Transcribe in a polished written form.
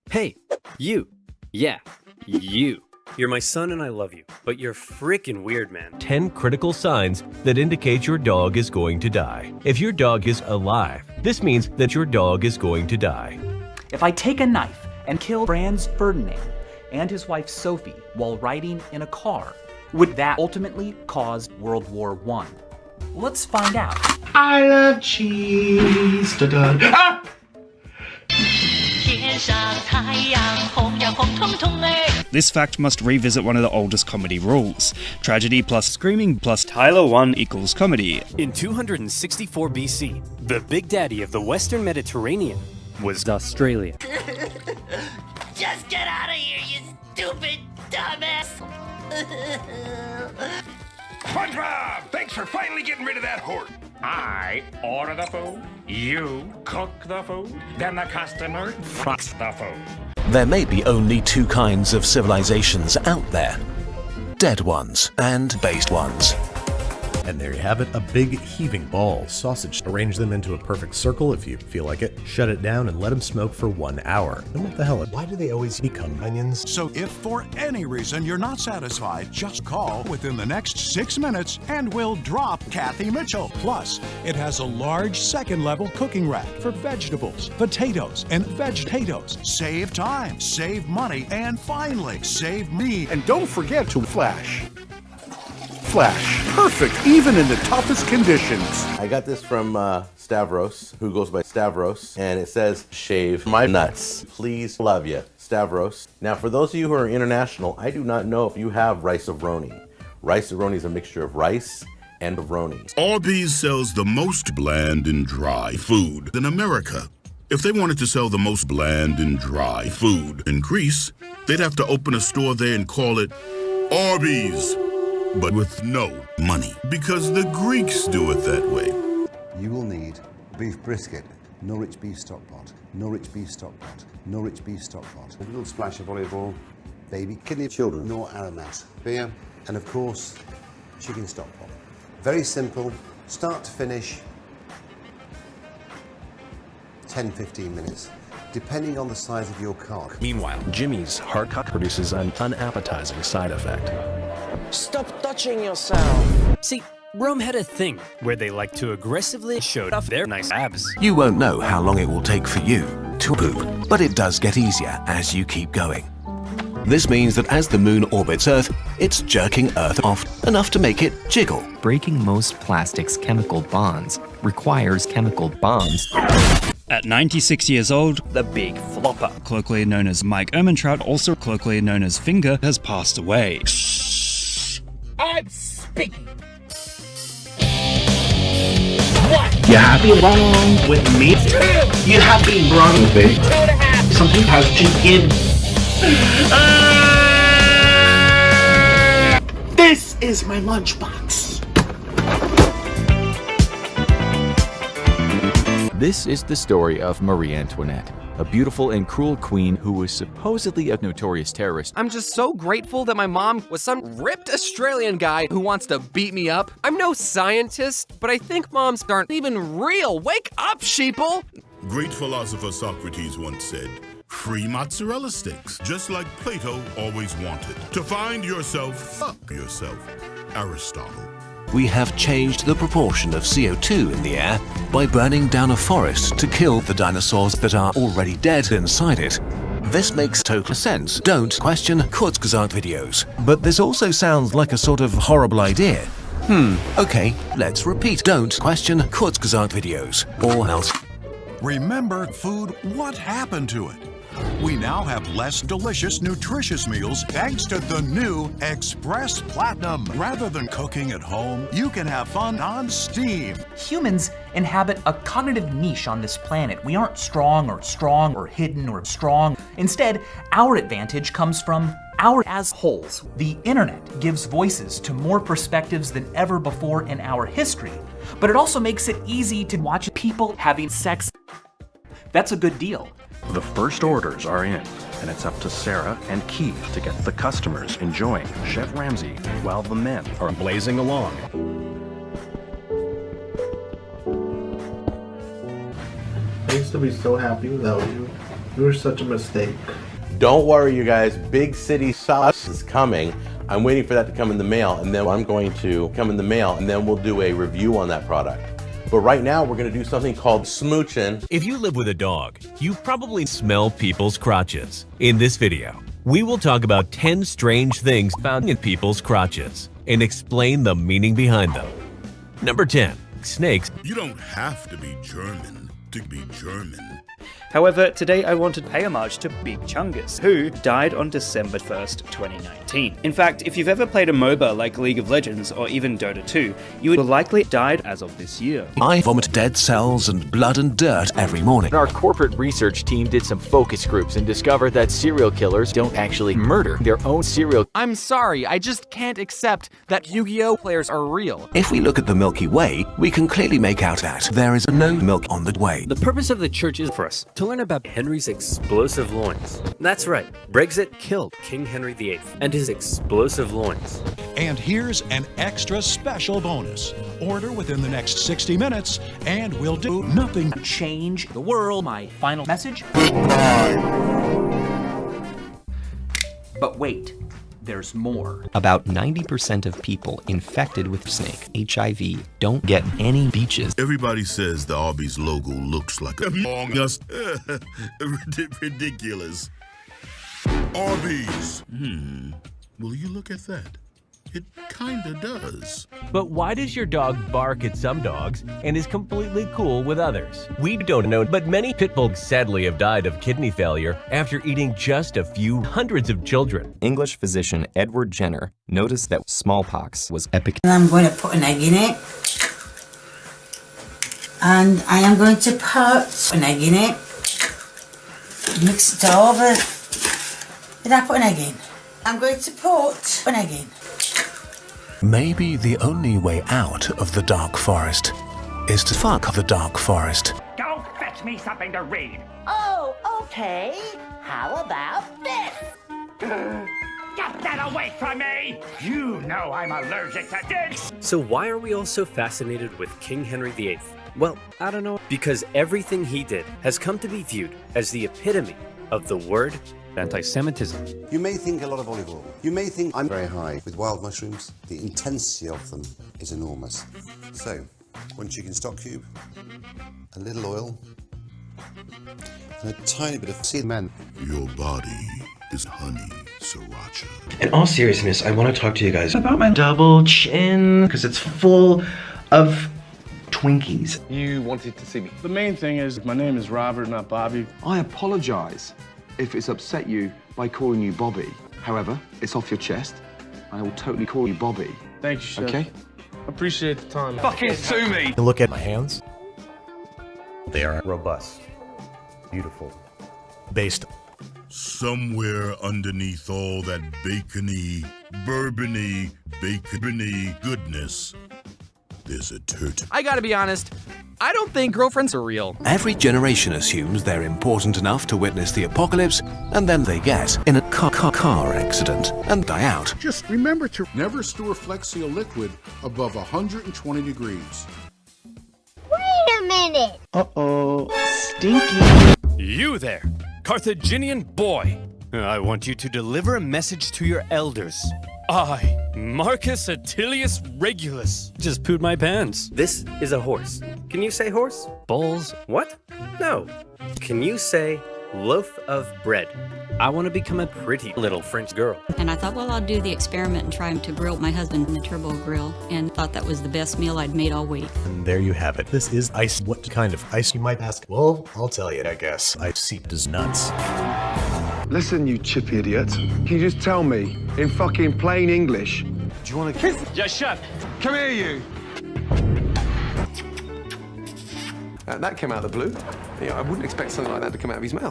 Hey, you. Yeah, you. You're my son and I love you, but you're freaking weird, man. 10 critical signs that indicate your dog is going to die. If your dog is alive, this means that your dog is going to die. If I take a knife and kill Franz Ferdinand and his wife Sophie while riding in a car, would that ultimately cause World War I? Let's find out. I love cheese. Da-da. Ah! This fact must revisit one of the oldest comedy rules. Tragedy plus screaming plus Tyler 1 equals comedy. In 264 BC, the big daddy of the Western Mediterranean was Australia. Just get out of here, you stupid dumbass! SpongeBob! Thanks for finally getting rid of that horse. I order the food, you cook the food, then the customer fucks the food. There may be only two kinds of civilizations out there: dead ones and based ones. And there you have it, a big heaving ball sausage. Arrange them into a perfect circle if you feel like it. Shut it down and let them smoke for 1 hour. And what the hell, why do they always become onions? So if for any reason you're not satisfied, just call within the next 6 minutes and we'll drop Kathy Mitchell. Plus, it has a large second-level cooking rack for vegetables, potatoes, and vegetatos. Save time, save money, and finally, save me. And don't forget to flash. Flash. Perfect, even in the toughest conditions. I got this from Stavros, who goes by Stavros, and it says, shave my nuts. Please, love you, Stavros. Now, for those of you who are international, I do not know if you have rice-a-roni. Rice-a-roni is a mixture of rice and roni. Arby's sells the most bland and dry food in America. If they wanted to sell the most bland and dry food in Greece, they'd have to open a store there and call it Arby's. But with no money, because the Greeks do it that way. You will need beef brisket, Norwich beef stock pot, Norwich beef stock pot, Norwich beef stock pot, a little splash of olive oil, baby kidney children, nor aromat, beer, and of course, chicken stock pot. Very simple, start to finish, 10-15 minutes. Depending on the size of your cock. Meanwhile, Jimmy's hard cock produces an unappetizing side effect. Stop touching yourself! See, Rome had a thing where they like to aggressively show off their nice abs. You won't know how long it will take for you to poop, but it does get easier as you keep going. This means that as the moon orbits Earth, it's jerking Earth off enough to make it jiggle. Breaking most plastics' chemical bonds requires chemical bombs. At 96 years old, the big flopper, colloquially known as Mike Ehrmantraut, also colloquially known as Finger, has passed away. Shh! I'm speaking! What? You have been wrong with me? 2! You have been wrong with me. 2.5! Something has to give. This is my lunchbox. This is the story of Marie Antoinette, a beautiful and cruel queen who was supposedly a notorious terrorist. I'm just so grateful that my mom was some ripped Australian guy who wants to beat me up. I'm no scientist, but I think moms aren't even real. Wake up, sheeple! Great philosopher Socrates once said, free mozzarella sticks, just like Plato always wanted. To find yourself, fuck yourself. Aristotle. We have changed the proportion of CO2 in the air by burning down a forest to kill the dinosaurs that are already dead inside it. This makes total sense. Don't question Kurzgesagt videos. But this also sounds like a sort of horrible idea. Okay, let's repeat. Don't question Kurzgesagt videos, or else. Remember food, what happened to it? We now have less delicious, nutritious meals thanks to the new Express Platinum. Rather than cooking at home, you can have fun on Steam. Humans inhabit a cognitive niche on this planet. We aren't strong or hidden or strong. Instead, our advantage comes from our as wholes. The internet gives voices to more perspectives than ever before in our history, but it also makes it easy to watch people having sex. That's a good deal. The first orders are in, and it's up to Sarah and Keith to get the customers enjoying Chef Ramsay while the men are blazing along. I used to be so happy without you. You're such a mistake. Don't worry, you guys. Big city sauce is coming. I'm waiting for that to come in the mail, and then I'm going to come in the mail, and then we'll do a review on that product. But right now, we're going to do something called smooching. If you live with a dog, you probably smell people's crotches. In this video, we will talk about 10 strange things found in people's crotches and explain the meaning behind them. Number 10. Snakes. You don't have to be German to be German. However, today I want to pay homage to Big Chungus, who died on December 1st, 2019. In fact, if you've ever played a MOBA like League of Legends or even Dota 2, you would likely died as of this year. I vomit dead cells and blood and dirt every morning. Our corporate research team did some focus groups and discovered that serial killers don't actually murder their own serial. I'm sorry, I just can't accept that Yu-Gi-Oh players are real. If we look at the Milky Way, we can clearly make out that there is no milk on the way. The purpose of the church is for us to learn about Henry's explosive loins. That's right, Brexit killed King Henry VIII and his explosive loins. And here's an extra special bonus. Order within the next 60 minutes and we'll do nothing. Change the world. My final message. But wait, there's more. About 90% of people infected with snake HIV don't get any beaches. Everybody says the Arby's logo looks like Among Us. Ridiculous. Arby's. Will you look at that? It kinda does. But why does your dog bark at some dogs and is completely cool with others? We don't know, but many pit bulls sadly have died of kidney failure after eating just a few hundreds of children. English physician Edward Jenner noticed that smallpox was epidemic. I'm going to put an egg in it. And I am going to put an egg in it. Mix it over. Did I put an egg in? I'm going to put an egg in. Maybe the only way out of the dark forest is to fuck the dark forest. Go fetch me something to read. Oh, okay. How about this? Get that away from me! You know I'm allergic to this! So why are we all so fascinated with King Henry VIII? Well, I don't know. Because everything he did has come to be viewed as the epitome of the word anti-Semitism. You may think a lot of olive oil. You may think I'm very high. With wild mushrooms, the intensity of them is enormous. So, 1 chicken stock cube, a little oil, and a tiny bit of seed man. Your body is honey sriracha. In all seriousness, I want to talk to you guys about my double chin, because it's full of Twinkies. You wanted to see me. The main thing is, my name is Robert, not Bobby. I apologize if it's upset you by calling you Bobby. However, it's off your chest, and I will totally call you Bobby. Thank you, Chef. Okay? Appreciate the time. Fucking sue me! Look at my hands. They are robust, beautiful, based. Somewhere underneath all that bacony, bourbony, goodness, there's a turtle. I gotta be honest, I don't think girlfriends are real. Every generation assumes they're important enough to witness the apocalypse, and then they get in a car accident and die out. Just remember to never store Flex Seal liquid above 120 degrees. Wait a minute. Uh-oh. Stinky. You there, Carthaginian boy. I want you to deliver a message to your elders. I, Marcus Attilius Regulus, just pooed my pants. This is a horse. Can you say horse? Bulls? What? No. Can you say loaf of bread? I want to become a pretty little French girl. And I thought, well, I'll do the experiment and try to grill my husband in the turbo grill, and thought that was the best meal I'd made all week. And there you have it. This is ice. What kind of ice, you might ask? Well, I'll tell you, I guess. Ice seeped his nuts. Listen, you chip idiot. Can you just tell me, in fucking plain English? Do you want to kiss? Just shut. Come here, you. That came out of the blue. I wouldn't expect something like that to come out of his mouth.